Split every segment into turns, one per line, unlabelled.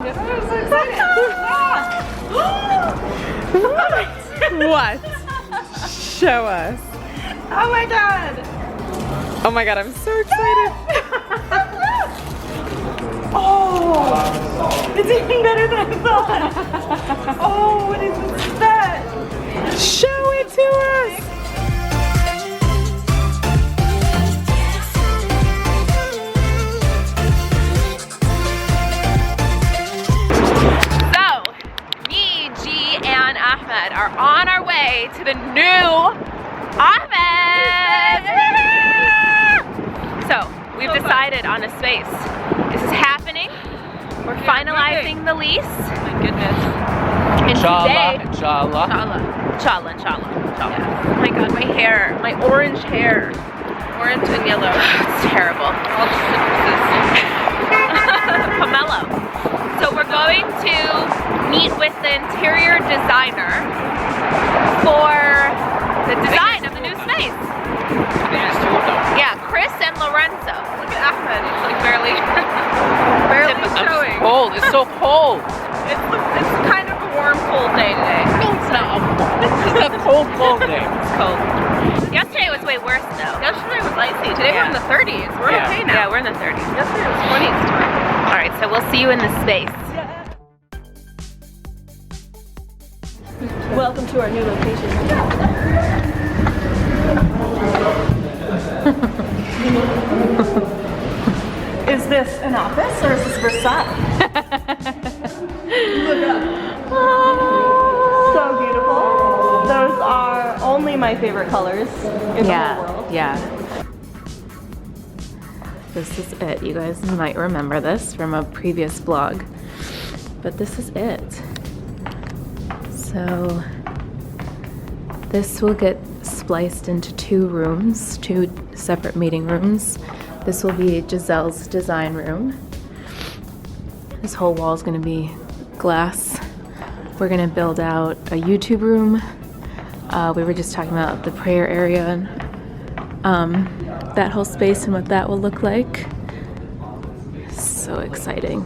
I'm so excited.
What? Show us.
Oh my god.
Oh my god, I'm so excited.
Oh, it's even better than I thought. Oh, what is that?
Show it to us. So, me, G, and Ahmed are on our way to the new office. So, we've decided on a space. This is happening. We're finalizing the lease.
My goodness.
And today,
Inshallah.
inshallah. Oh my god, my hair, my orange hair.
Orange and yellow.
It's terrible.
All the synopsis.
Pomelo. So we're going to meet with the interior designer for the design of the new space. Yeah, Chris and Lorenzo.
Look at Ahmed. He's like barely showing.
It's cold. It's so cold.
It's kind of a warm, cold day today.
No, it's not. It's a cold day.
It's cold.
Yesterday was way worse though.
Yesterday was icy. Today we're in the 30s. We're
Yeah.
okay now.
Yeah, we're in the 30s.
Yesterday was 20s time.
Alright, so we'll see you in the space.
Welcome to our new location. Is this an office or is this Versailles? Look up. So beautiful. Those are only my favorite colors in the whole world.
Yeah. This is it. You guys might remember this from a previous vlog, but this is it. So this will get spliced into two rooms, two separate meeting rooms. This will be Gizelle's design room. This whole wall is going to be glass. We're going to build out a YouTube room. We were just talking about the prayer area and that whole space and what that will look like. So exciting.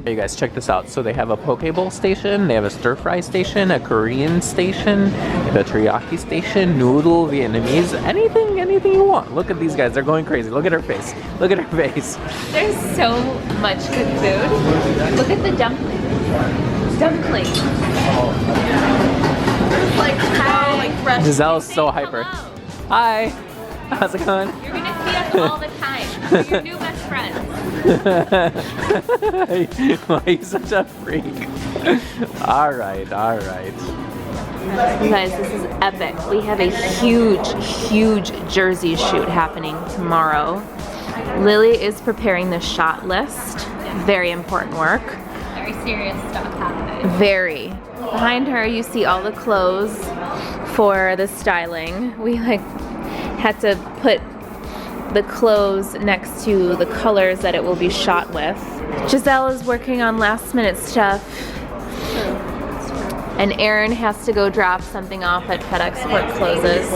Hey, you guys, check this out. So they have a poke bowl station, they have a stir fry station, a Korean station, the teriyaki station, noodle, Vietnamese, anything you want. Look at these guys, they're going crazy. Look at her face. Look at her face.
There's so much good food. Look at the dumplings. Dumplings.
It's like how like fresh.
Gizelle's so hyper.
Hello.
Hi. How's it going?
You're gonna see us all the time. We're your new best friends.
Why are you such a freak? All right.
You guys, this is epic. We have a huge jersey shoot happening tomorrow. Lily is preparing the shot list. Very important work.
Very serious stuff happening.
Very. Behind her, you see all the clothes for the styling. We had to put the clothes next to the colors that it will be shot with. Gizelle is working on last minute stuff. And Aaron has to go drop something off at FedEx before it closes.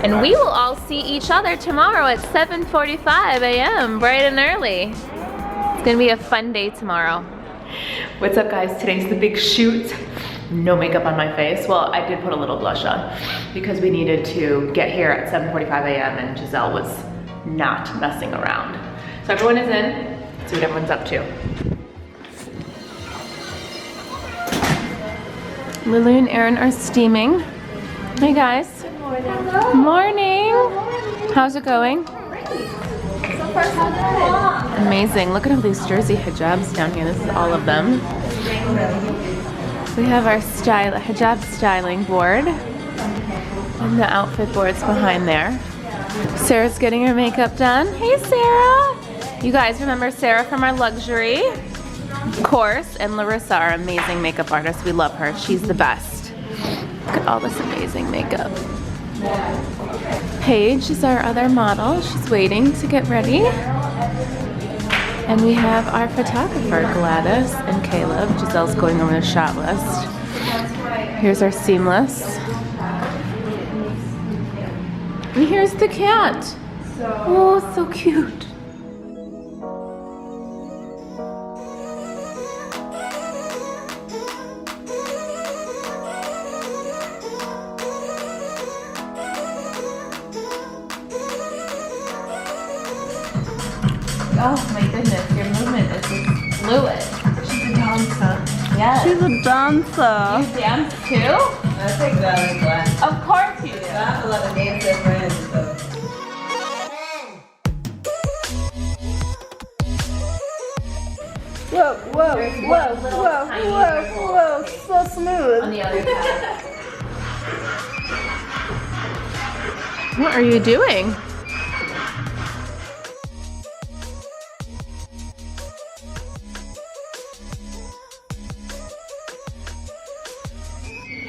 And we will all see each other tomorrow at 7:45 a.m. bright and early. It's gonna be a fun day tomorrow. What's up guys? Today's the big shoot. No makeup on my face. Well, I did put a little blush on because we needed to get here at 7:45 a.m. and Gizelle was not messing around. So everyone is in. Let's see what everyone's up to. Lily and Aaron are steaming. Hey guys. Good morning. Hello. Morning. How's it going?
So far, so good.
Amazing. Look at all these jersey hijabs down here. This is all of them. We have our hijab styling board and the outfit boards behind there. Sarah's getting her makeup done. Hey Sarah! You guys remember Sarah from our luxury, of course, and Larissa, our amazing makeup artist. We love her. She's the best. Look at all this amazing makeup. Paige is our other model. She's waiting to get ready. And we have our photographer, Gladys and Caleb. Gizelle's going over the shot list. Here's our seamless. And here's the cat. Oh, so cute. Oh my goodness, your movement is just fluid.
She's a dancer.
Yes.
She's a dancer.
You dance too?
That's exactly what.
Of course you do.
I have a lot of dancer friends, so.
Whoa, whoa, whoa, whoa, whoa, whoa, so smooth.
On the other side. What are you doing?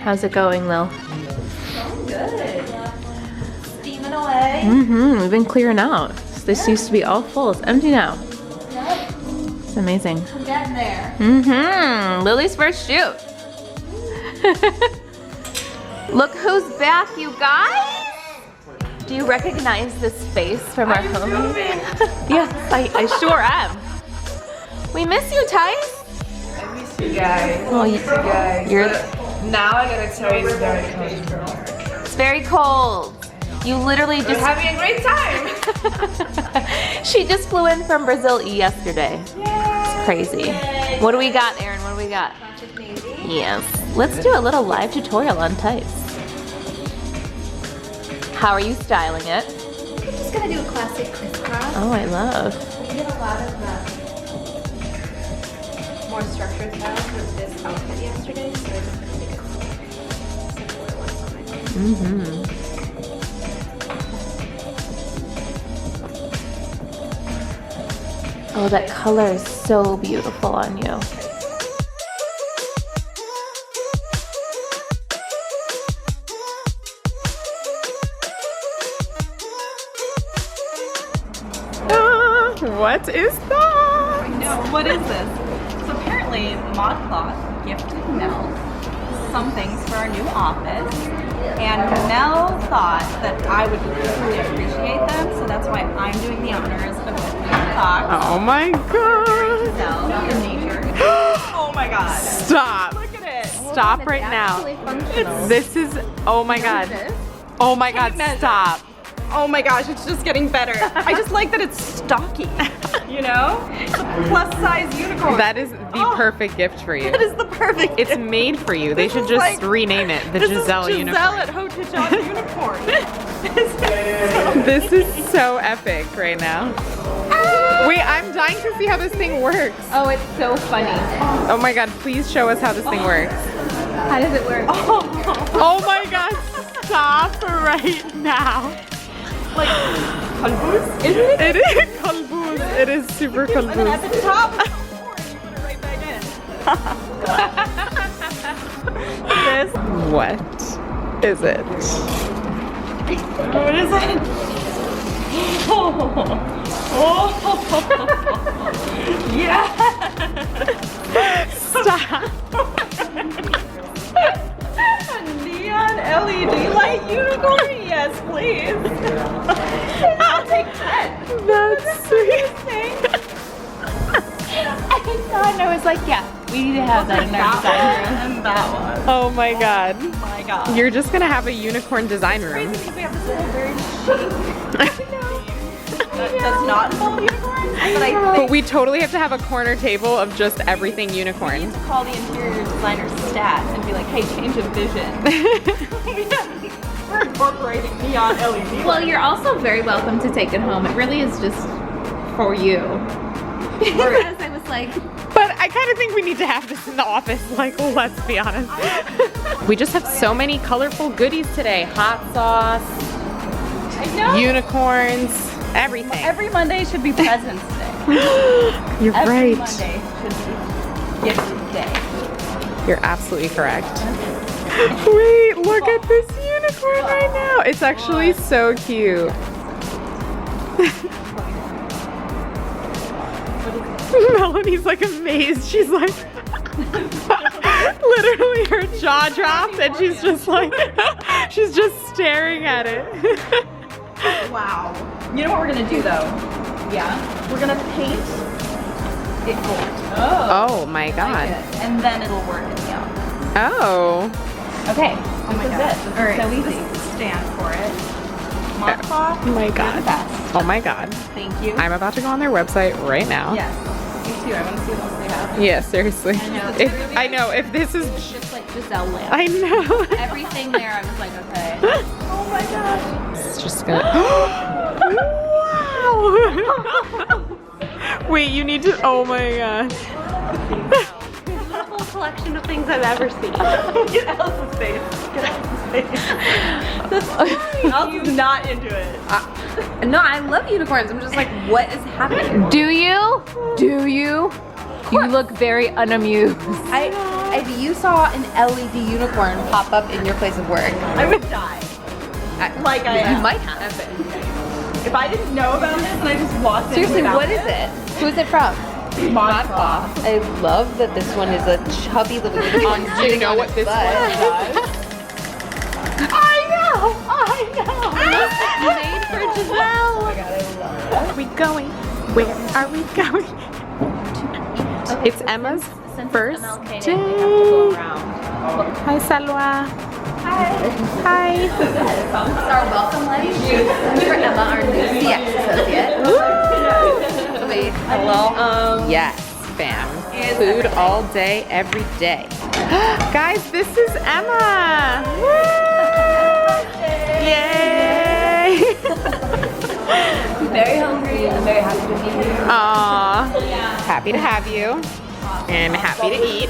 How's it going, Lil?
Good. Steaming away.
We've been clearing out. This used to be all full. It's empty now. It's amazing.
I'm getting there.
Lily's first shoot. Look who's back, you guys. Do you recognize this face from our home? Yes, I sure am. We miss you, Tice.
I miss you guys.
Oh,
I miss you guys.
You're.
Now I gotta tell you, it's very cold.
It's very cold. You literally
We're
just.
having a great time.
She just flew in from Brazil yesterday. It's crazy. What do we got, Erin? What do we got? Yes. Let's do a little live tutorial on Tice. How are you styling it?
I'm just gonna do a classic crisscross.
Oh, I love.
We did a lot of more structured styles with this outfit yesterday, so I just gonna make a simpler ones on my face.
Oh, that color is so beautiful on you.
What is that?
No, what is this? So apparently, ModCloth gifted Mel some things for our new office, and Mel thought that I would truly appreciate them, so that's why I'm doing the honors of opening the box.
Oh my god.
Gizelle in nature. Oh my god.
Stop.
Look at it.
Stop right now. This is, oh my god. Oh my god, stop.
Oh my gosh, it's just getting better. I just like that it's stocky, you know? It's a plus size unicorn.
That is the perfect gift for you.
That is the perfect
It's
gift.
made for you. They
This
should
is
just
like-
rename it the
This
Gizelle
is Gizelle
unicorn.
at Haute Hijab unicorn.
This is so epic right now. Wait, I'm dying to see how this thing works.
Oh, it's so funny.
Oh my god, please show us how this thing works.
How does it work?
Oh my god, stop right now.
Like, kalbuz?
Isn't it? It is kalbuz. It is super
And then at
kalbuz.
the top, you put it right back in. This.
What is it?
What is it? Yeah.
Stop.
A neon LED light unicorn? Yes, please. I'll take 10.
That's sweet.
I saw it and I was like, yeah, we need to have that in our design room.
And that one.
Oh my god.
Oh my god.
You're just gonna have a unicorn design room.
Because we have this whole very chic that does not involve unicorns, but I
But
think
we totally have to have a corner table of just everything
we
unicorn.
need to call the interior designer stat and be like, hey, change of vision. We're incorporating neon LED.
Well, you're also very welcome to take it home. It really is just for you. Whereas I was like,
But I kind of think we need to have this in the office, like, let's be honest. We just have so many colorful goodies today. Hot sauce,
I know.
unicorns, everything.
Every Monday should be President's Day.
You're
Every
right.
Monday should be Gift Day.
You're absolutely correct. Wait, look at this unicorn right now. It's actually so cute. Melanie's like amazed. She's like, literally her jaw dropped and she's just like, she's just staring at it.
Wow. You know what we're gonna do though? Yeah. We're gonna paint it gold.
Oh my god.
And then it'll work in the office.
Oh.
okay,
Oh my
this is
god.
it. This
All
is
right.
so
This
easy.
is the stand for it. Mod cloth.
Oh my
You're the
god.
best.
Oh my god.
Thank you.
I'm about to go on their website right now.
Yes. Me too. I want to see what else they have.
Yeah, seriously.
know.
I know, if this is...
It's just like Gizelle land.
I know.
Everything there, I was like, okay. Oh my god.
It's just gonna... Wow! Wait, you need to... Oh my gosh.
The whole collection of things I've ever seen.
Get Alice's face. Get Alice's face. Alice is not into it.
No, I love unicorns. I'm just like, what is happening?
Do you? Do you? You look very unamused.
If you saw an LED unicorn pop up in your place of work,
I would die. Like I am.
you might have.
If I didn't know about this and I just walked in
Seriously,
without
what is it? Who is it from?
Mod cloth.
I love that this one is a chubby little unicorn.
Do you know what this one does?
I know.
Made for Gizelle. Oh my god, I love it.
Where are we going? Where are we going? It's Emma's first day. Hi, Salwa. Hi.
This is our welcome lunch for Emma, our new CX associate. Wait, hello.
Yes, fam. Food all day, every day. Guys, this is Emma. Woo! Yay!
I'm very hungry and I'm very happy to be here.
Aw, happy to have you and happy to eat.